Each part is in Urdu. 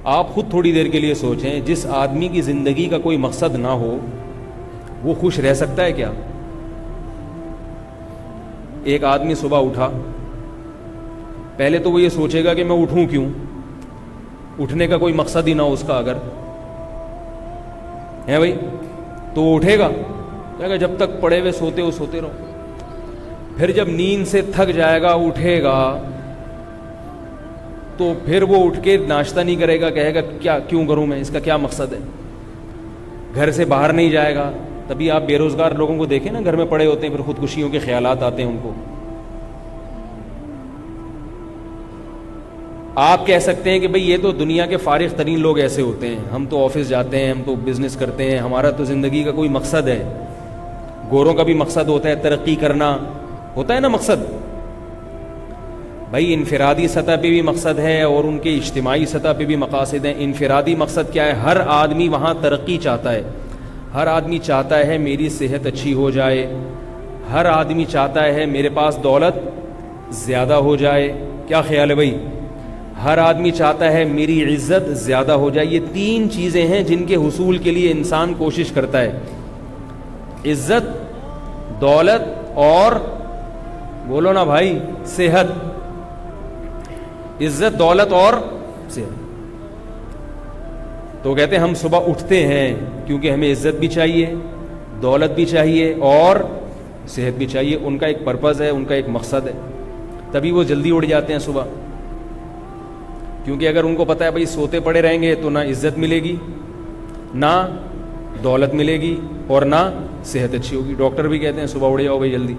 آپ خود تھوڑی دیر کے لیے سوچیں, جس آدمی کی زندگی کا کوئی مقصد نہ ہو وہ خوش رہ سکتا ہے کیا؟ ایک آدمی صبح اٹھا, پہلے تو وہ یہ سوچے گا کہ میں اٹھوں کیوں, اٹھنے کا کوئی مقصد ہی نہ ہو اس کا اگر ہے بھائی, تو وہ اٹھے گا, کہے گا جب تک پڑے ہوئے سوتے ہو سوتے رہو. پھر جب نیند سے تھک جائے گا اٹھے گا تو پھر وہ اٹھ کے ناشتہ نہیں کرے گا, کہے گا کیا کیوں کروں میں, اس کا کیا مقصد ہے. گھر سے باہر نہیں جائے گا. تبھی آپ بے روزگار لوگوں کو دیکھیں نا, گھر میں پڑے ہوتے ہیں, پھر خودکشیوں کے خیالات آتے ہیں ان کو. آپ کہہ سکتے ہیں کہ بھئی یہ تو دنیا کے فارغ ترین لوگ ایسے ہوتے ہیں, ہم تو آفس جاتے ہیں, ہم تو بزنس کرتے ہیں, ہمارا تو زندگی کا کوئی مقصد ہے. گوروں کا بھی مقصد ہوتا ہے ترقی کرنا, ہوتا ہے نا مقصد. بھائی انفرادی سطح پہ بھی مقصد ہے اور ان کے اجتماعی سطح پہ بھی مقاصد ہیں. انفرادی مقصد کیا ہے؟ ہر آدمی وہاں ترقی چاہتا ہے, ہر آدمی چاہتا ہے میری صحت اچھی ہو جائے, ہر آدمی چاہتا ہے میرے پاس دولت زیادہ ہو جائے. کیا خیال ہے بھائی؟ ہر آدمی چاہتا ہے میری عزت زیادہ ہو جائے. یہ تین چیزیں ہیں جن کے حصول کے لیے انسان کوشش کرتا ہے, عزت, دولت اور بولو نا بھائی صحت. عزت, دولت اور صحت. تو کہتے ہیں ہم صبح اٹھتے ہیں کیونکہ ہمیں عزت بھی چاہیے, دولت بھی چاہیے اور صحت بھی چاہیے. ان کا ایک پرپز ہے, ان کا ایک مقصد ہے, تبھی وہ جلدی اٹھ جاتے ہیں صبح. کیونکہ اگر ان کو پتہ ہے بھائی سوتے پڑے رہیں گے تو نہ عزت ملے گی, نہ دولت ملے گی اور نہ صحت اچھی ہوگی. ڈاکٹر بھی کہتے ہیں صبح اٹھ جاؤ بھائی جلدی.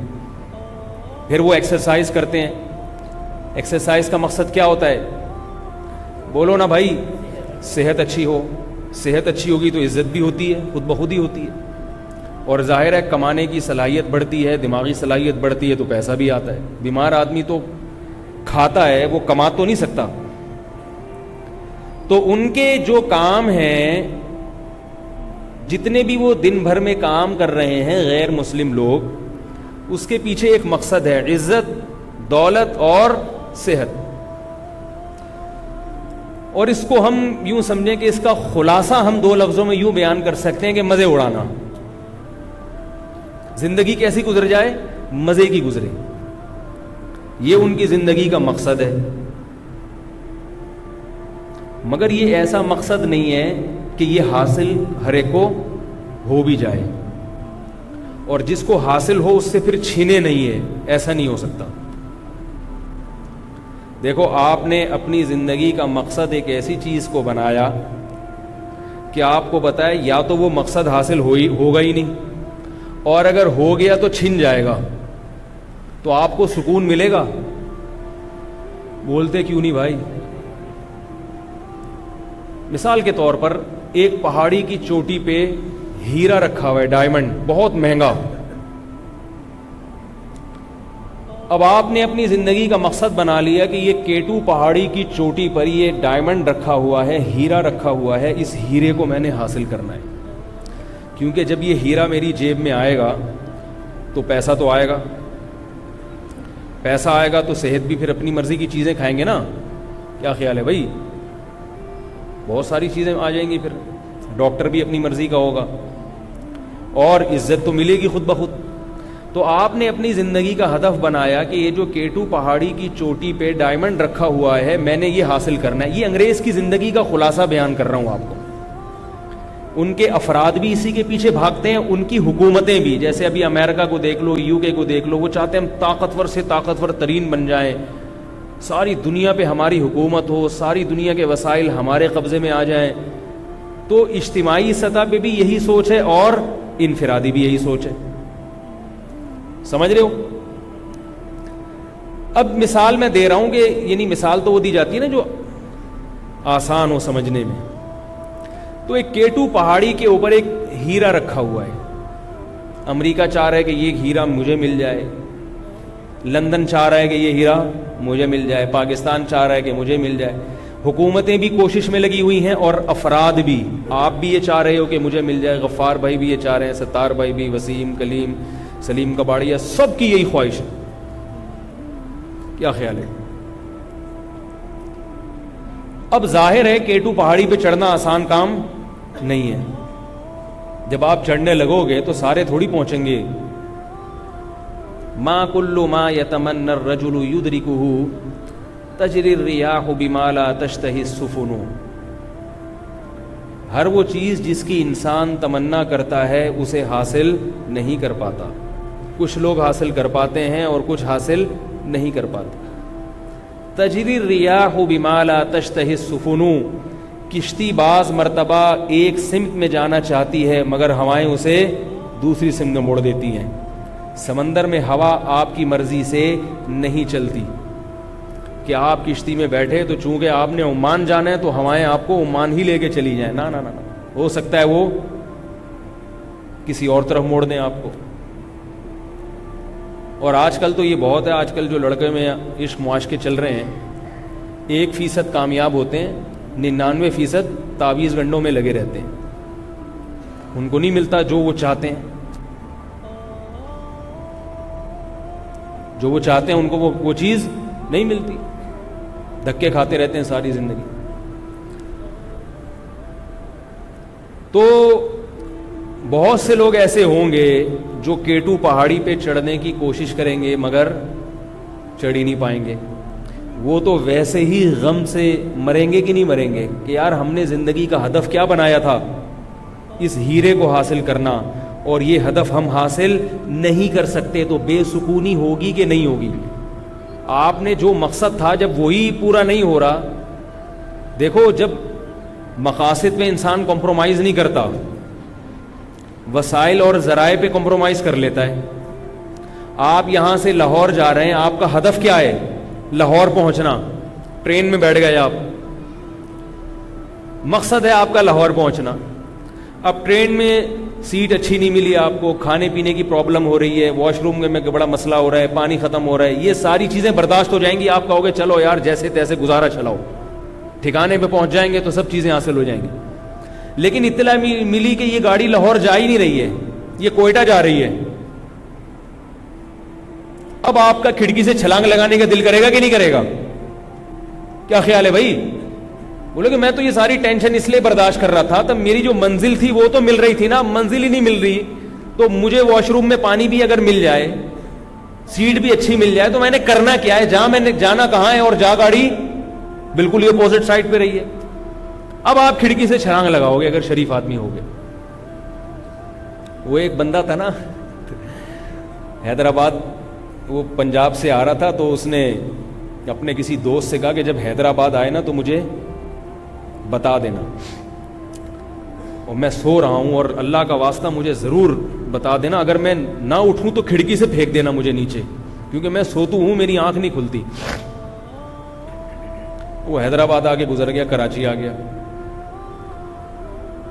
پھر وہ ایکسرسائز کرتے ہیں. ایکسرسائز کا مقصد کیا ہوتا ہے؟ بولو نا بھائی, صحت اچھی ہو. صحت اچھی ہوگی تو عزت بھی ہوتی ہے, خود بخود ہی ہوتی ہے, اور ظاہر ہے کمانے کی صلاحیت بڑھتی ہے, دماغی صلاحیت بڑھتی ہے تو پیسہ بھی آتا ہے. بیمار آدمی تو کھاتا ہے, وہ کما تو نہیں سکتا. تو ان کے جو کام ہیں, جتنے بھی وہ دن بھر میں کام کر رہے ہیں غیر مسلم لوگ, اس کے پیچھے ایک مقصد ہے, عزت, دولت اور صحت. اور اس کو ہم یوں سمجھیں کہ اس کا خلاصہ ہم دو لفظوں میں یوں بیان کر سکتے ہیں کہ مزے اڑانا. زندگی کیسی گزر جائے؟ مزے کی گزرے. یہ ان کی زندگی کا مقصد ہے. مگر یہ ایسا مقصد نہیں ہے کہ یہ حاصل ہر ایک کو ہو بھی جائے, اور جس کو حاصل ہو اس سے پھر چھینے نہیں ہے. ایسا نہیں ہو سکتا. دیکھو, آپ نے اپنی زندگی کا مقصد ایک ایسی چیز کو بنایا کہ آپ کو بتائے یا تو وہ مقصد حاصل ہوگا ہی نہیں, اور اگر ہو گیا تو چھن جائے گا. تو آپ کو سکون ملے گا؟ بولتے کیوں نہیں بھائی؟ مثال کے طور پر ایک پہاڑی کی چوٹی پہ ہیرا رکھا ہوا ہے, ڈائمنڈ, بہت مہنگا. اب آپ نے اپنی زندگی کا مقصد بنا لیا کہ یہ کیٹو پہاڑی کی چوٹی پر یہ ڈائمنڈ رکھا ہوا ہے, ہیرا رکھا ہوا ہے, اس ہیرے کو میں نے حاصل کرنا ہے. کیونکہ جب یہ ہیرا میری جیب میں آئے گا تو پیسہ تو آئے گا, پیسہ آئے گا تو صحت بھی پھر اپنی مرضی کی چیزیں کھائیں گے نا. کیا خیال ہے بھائی؟ بہت ساری چیزیں آ جائیں گی, پھر ڈاکٹر بھی اپنی مرضی کا ہوگا, اور عزت تو ملے گی خود بخود. تو آپ نے اپنی زندگی کا ہدف بنایا کہ یہ جو کیٹو پہاڑی کی چوٹی پہ ڈائمنڈ رکھا ہوا ہے میں نے یہ حاصل کرنا ہے. یہ انگریز کی زندگی کا خلاصہ بیان کر رہا ہوں آپ کو. ان کے افراد بھی اسی کے پیچھے بھاگتے ہیں, ان کی حکومتیں بھی. جیسے ابھی امریکہ کو دیکھ لو, یو کے کو دیکھ لو, وہ چاہتے ہیں ہم طاقتور سے طاقتور ترین بن جائیں, ساری دنیا پہ ہماری حکومت ہو, ساری دنیا کے وسائل ہمارے قبضے میں آ جائیں. تو اجتماعی سطح پہ بھی یہی سوچ ہے اور انفرادی بھی یہی سوچ ہے. سمجھ رہے ہو؟ اب مثال میں دے رہا ہوں کہ یعنی مثال تو وہ دی جاتی ہے نا جو آسان ہو سمجھنے میں. تو ایک کیٹو پہاڑی کے اوپر ایک ہیرا رکھا ہوا ہے. امریکہ چاہ رہا ہے کہ یہ ہیرا مجھے مل جائے, لندن چاہ رہا ہے کہ یہ ہیرا مجھے مل جائے, پاکستان چاہ رہا ہے کہ مجھے مل جائے. حکومتیں بھی کوشش میں لگی ہوئی ہیں اور افراد بھی. آپ بھی یہ چاہ رہے ہو کہ مجھے مل جائے, غفار بھائی بھی یہ چاہ رہے ہیں, ستار بھائی بھی, وسیم, کلیم, سلیم کباڑیا, سب کی یہی خواہش ہے. کیا خیال ہے؟ اب ظاہر ہے K2 پہاڑی پہ چڑھنا آسان کام نہیں ہے. جب آپ چڑھنے لگو گے تو سارے تھوڑی پہنچیں گے. ما کل ما یتمنى الرجل یدرکہ تجری الریاح بما لا تشتہی السفن. ہر وہ چیز جس کی انسان تمنا کرتا ہے اسے حاصل نہیں کر پاتا. کچھ لوگ حاصل کر پاتے ہیں اور کچھ حاصل نہیں کر پاتے. تجری الریاح بما لا تشتہی السفن. کشتی بعض مرتبہ ایک سمت میں جانا چاہتی ہے مگر ہوائیں اسے دوسری سمت میں موڑ دیتی ہیں. سمندر میں ہوا آپ کی مرضی سے نہیں چلتی کہ آپ کشتی میں بیٹھے تو چونکہ آپ نے عمان جانا ہے تو ہوائیں آپ کو عمان ہی لے کے چلی جائیں. نا نا نا, ہو سکتا ہے وہ کسی اور طرف موڑ دیں آپ کو. اور آج کل تو یہ بہت ہے, آج کل جو لڑکے میں عشق معاشقے چل رہے ہیں 1% کامیاب ہوتے ہیں, 99% تعویذ گنڈوں میں لگے رہتے ہیں. ان کو نہیں ملتا جو وہ چاہتے ہیں. جو وہ چاہتے ہیں ان کو وہ چیز نہیں ملتی, دھکے کھاتے رہتے ہیں ساری زندگی. تو بہت سے لوگ ایسے ہوں گے جو K2 پہاڑی پہ چڑھنے کی کوشش کریں گے مگر چڑھ ہی نہیں پائیں گے. وہ تو ویسے ہی غم سے مریں گے کہ نہیں مریں گے کہ یار ہم نے زندگی کا ہدف کیا بنایا تھا, اس ہیرے کو حاصل کرنا, اور یہ ہدف ہم حاصل نہیں کر سکتے تو بے سکونی ہوگی کہ نہیں ہوگی. آپ نے جو مقصد تھا جب وہی پورا نہیں ہو رہا, دیکھو جب مقاصد پہ انسان کمپرومائز نہیں کرتا, وسائل اور ذرائع پہ کمپرومائز کر لیتا ہے. آپ یہاں سے لاہور جا رہے ہیں, آپ کا ہدف کیا ہے؟ لاہور پہنچنا. ٹرین میں بیٹھ گئے آپ, مقصد ہے آپ کا لاہور پہنچنا. اب ٹرین میں سیٹ اچھی نہیں ملی آپ کو, کھانے پینے کی پرابلم ہو رہی ہے, واش روم میں بڑا مسئلہ ہو رہا ہے, پانی ختم ہو رہا ہے, یہ ساری چیزیں برداشت ہو جائیں گی. آپ کہو گے چلو یار جیسے تیسے گزارا چلاؤ, ٹھکانے پہ پہنچ جائیں گے تو سب چیزیں حاصل ہو جائیں گی. لیکن اطلاع ملی کہ یہ گاڑی لاہور جا ہی نہیں رہی ہے, یہ کوئٹہ جا رہی ہے. اب آپ کا کھڑکی سے چھلانگ لگانے کا دل کرے گا کہ نہیں کرے گا؟ کیا خیال ہے بھائی؟ بولے کہ میں تو یہ ساری ٹینشن اس لیے برداشت کر رہا تھا, تب میری جو منزل تھی وہ تو مل رہی تھی نا, منزل ہی نہیں مل رہی. تو مجھے واش روم میں پانی بھی اگر مل جائے, سیٹ بھی اچھی مل جائے, تو میں نے کرنا کیا ہے؟ جہاں میں نے جانا کہاں ہے, اور جا گاڑی بالکل ہی اپوزٹ سائڈ پہ رہی ہے. اب آپ کھڑکی سے چھلانگ لگاؤ گے اگر شریف آدمی ہوگے. وہ ایک بندہ تھا نا حیدرآباد, وہ پنجاب سے آ رہا تھا, تو اس نے اپنے کسی دوست سے کہا کہ جب حیدرآباد آئے نا تو مجھے بتا دینا, اور میں سو رہا ہوں اور اللہ کا واسطہ مجھے ضرور بتا دینا, اگر میں نہ اٹھوں تو کھڑکی سے پھینک دینا مجھے نیچے, کیونکہ میں سوتو ہوں, میری آنکھ نہیں کھلتی. وہ حیدرآباد آگے گزر گیا, کراچی آ گیا,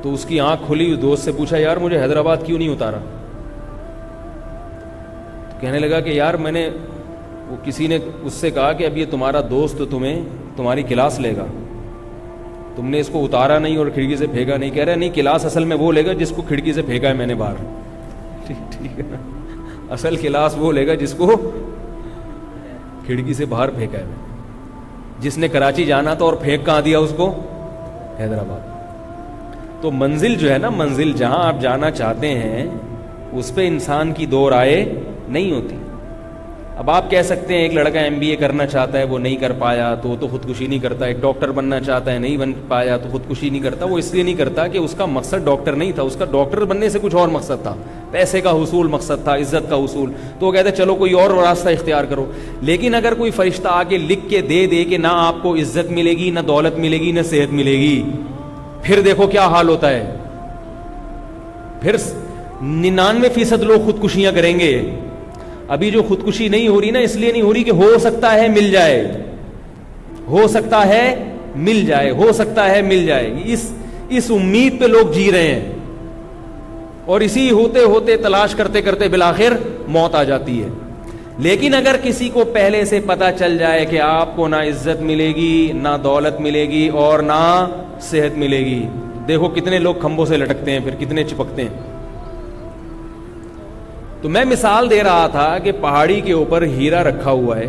تو اس کی آنکھ کھلی. دوست سے پوچھا یار مجھے حیدرآباد کیوں نہیں اتارا؟ تو کہنے لگا کہ یار میں نے, وہ کسی نے اس سے کہا کہ اب یہ تمہارا دوست تمہیں تمہاری کلاس لے گا, تم نے اس کو اتارا نہیں اور کھڑکی سے پھینکا نہیں. کہہ رہا نہیں, کلاس اصل میں وہ لے گا جس کو کھڑکی سے پھینکا ہے میں نے باہر. ٹھیک ہے, اصل کلاس وہ لے گا جس کو کھڑکی سے باہر پھینکا ہے, جس نے کراچی جانا تھا اور پھینک کہاں دیا اس کو؟ حیدرآباد. تو منزل جو ہے نا, منزل جہاں آپ جانا چاہتے ہیں اس پہ انسان کی دو رائے نہیں ہوتی. اب آپ کہہ سکتے ہیں ایک لڑکا MBA کرنا چاہتا ہے, وہ نہیں کر پایا تو وہ تو خودکشی نہیں کرتا. ایک ڈاکٹر بننا چاہتا ہے, نہیں بن پایا تو خودکشی نہیں کرتا. وہ اس لیے نہیں کرتا کہ اس کا مقصد ڈاکٹر نہیں تھا, اس کا ڈاکٹر بننے سے کچھ اور مقصد تھا, پیسے کا حصول مقصد تھا, عزت کا حصول. تو وہ کہتے ہیں چلو کوئی اور راستہ اختیار کرو. لیکن اگر کوئی فرشتہ آ کے لکھ کے دے کہ نہ آپ کو عزت ملے گی, نہ دولت ملے گی, نہ صحت ملے گی, پھر دیکھو کیا حال ہوتا ہے. پھر 99% لوگ خودکشیاں کریں گے. ابھی جو خودکشی نہیں ہو رہی نا, اس لیے نہیں ہو رہی کہ ہو سکتا ہے مل جائے, ہو سکتا ہے مل جائے, ہو سکتا ہے مل جائے. اس امید پہ لوگ جی رہے ہیں, اور اسی ہوتے ہوتے تلاش کرتے کرتے بالآخر موت آ جاتی ہے. لیکن اگر کسی کو پہلے سے پتا چل جائے کہ آپ کو نہ عزت ملے گی, نہ دولت ملے گی, اور نہ صحت ملے گی, دیکھو کتنے لوگ کھمبوں سے لٹکتے ہیں, پھر کتنے چپکتے ہیں. تو میں مثال دے رہا تھا کہ پہاڑی کے اوپر ہیرا رکھا ہوا ہے,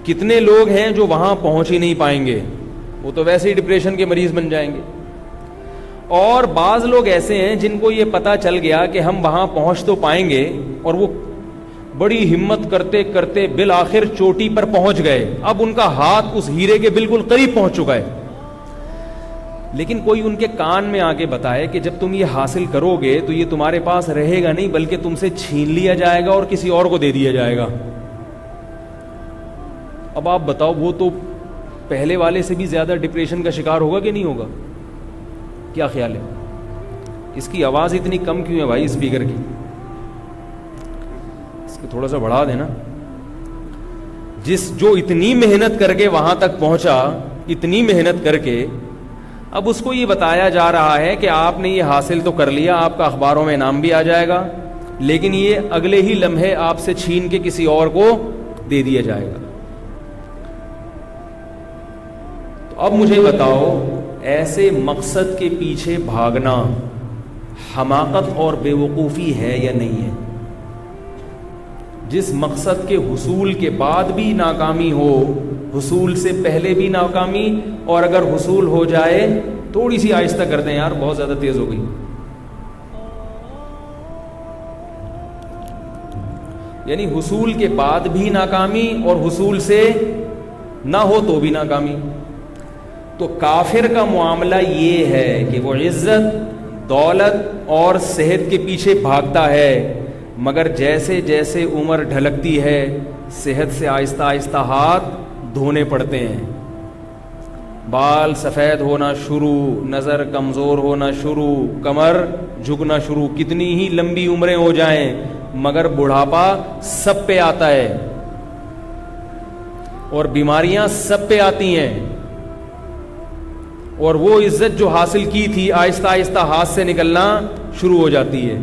کتنے لوگ ہیں جو وہاں پہنچ ہی نہیں پائیں گے, وہ تو ویسے ہی ڈپریشن کے مریض بن جائیں گے. اور بعض لوگ ایسے ہیں جن کو یہ پتہ چل گیا کہ ہم وہاں پہنچ تو پائیں گے, اور وہ بڑی ہمت کرتے کرتے بالآخر چوٹی پر پہنچ گئے. اب ان کا ہاتھ اس ہیرے کے بالکل قریب پہنچ چکا ہے, لیکن کوئی ان کے کان میں آ کے بتائے کہ جب تم یہ حاصل کرو گے تو یہ تمہارے پاس رہے گا نہیں, بلکہ تم سے چھین لیا جائے گا اور کسی اور کو دے دیا جائے گا. اب آپ بتاؤ, وہ تو پہلے والے سے بھی زیادہ ڈپریشن کا شکار ہوگا کہ نہیں ہوگا؟ کیا خیال ہے؟ اس کی آواز اتنی کم کیوں ہے بھائی اسپیکر کی؟ اس کو تھوڑا سا بڑھا دینا. جو اتنی محنت کر کے وہاں تک پہنچا, اتنی محنت کر کے, اب اس کو یہ بتایا جا رہا ہے کہ آپ نے یہ حاصل تو کر لیا, آپ کا اخباروں میں انعام بھی آ جائے گا, لیکن یہ اگلے ہی لمحے آپ سے چھین کے کسی اور کو دے دیا جائے گا. تو اب مجھے بتاؤ, ایسے مقصد کے پیچھے بھاگنا حماقت اور بے وقوفی ہے یا نہیں ہے؟ جس مقصد کے حصول کے بعد بھی ناکامی ہو, حصول سے پہلے بھی ناکامی, اور اگر حصول ہو جائے تھوڑی سی آہستہ کر دیں یار, بہت زیادہ تیز ہو گئی. یعنی حصول کے بعد بھی ناکامی اور حصول سے نہ ہو تو بھی ناکامی. تو کافر کا معاملہ یہ ہے کہ وہ عزت, دولت اور صحت کے پیچھے بھاگتا ہے, مگر جیسے جیسے عمر ڈھلکتی ہے صحت سے آہستہ آہستہ ہاتھ دھونے پڑتے ہیں, بال سفید ہونا شروع, نظر کمزور ہونا شروع, کمر جھکنا شروع. کتنی ہی لمبی عمریں ہو جائیں مگر بڑھاپا سب پہ آتا ہے, اور بیماریاں سب پہ آتی ہیں, اور وہ عزت جو حاصل کی تھی آہستہ آہستہ ہاتھ سے نکلنا شروع ہو جاتی ہے.